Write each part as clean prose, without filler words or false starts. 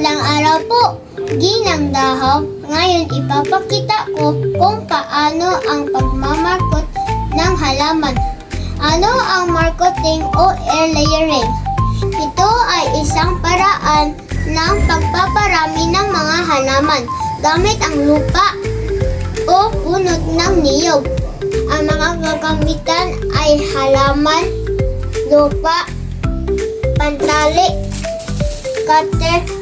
Magandang araw po, Ginang Dahaw. Ngayon ipapakita ko kung paano ang pagmamarkot ng halaman. Ano ang marketing o air layering? Ito ay isang paraan ng pagpaparami ng mga halaman gamit ang lupa o punot ng niyog. Ang mga gagamitan ay halaman, lupa, pantali, cutter,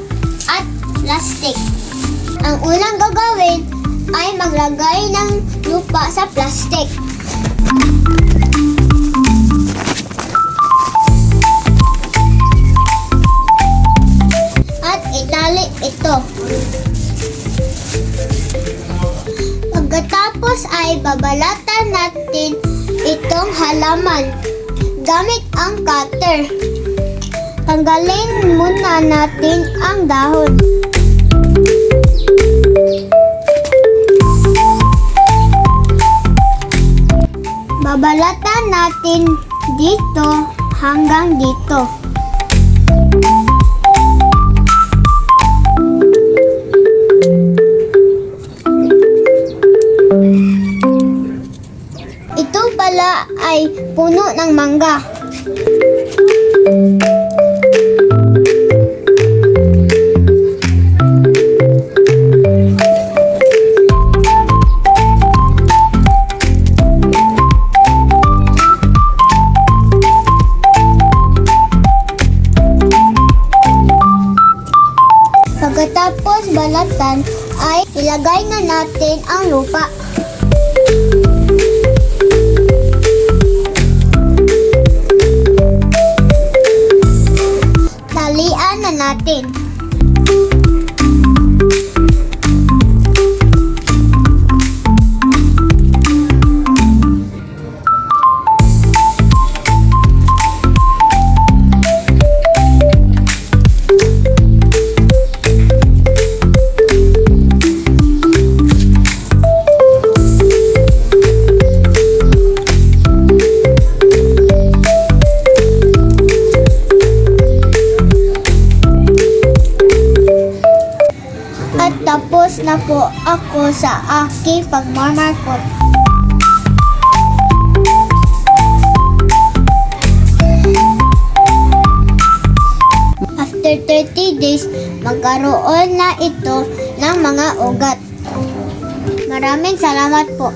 at plastic. Ang unang gagawin ay maglagay ng lupa sa plastic. At itali ito. Pagkatapos ay babalatan natin itong halaman gamit ang cutter. Tanggalin muna natin ang dahon. Babalatan natin dito hanggang dito. Ito pala ay puno ng mangga. Pagkatapos balatan ay ilagay na natin ang lupa. Talian na natin. At tapos na po ako sa aking pagmamarkot. After 30 days, magkaroon na ito ng mga ugat. Maraming salamat po.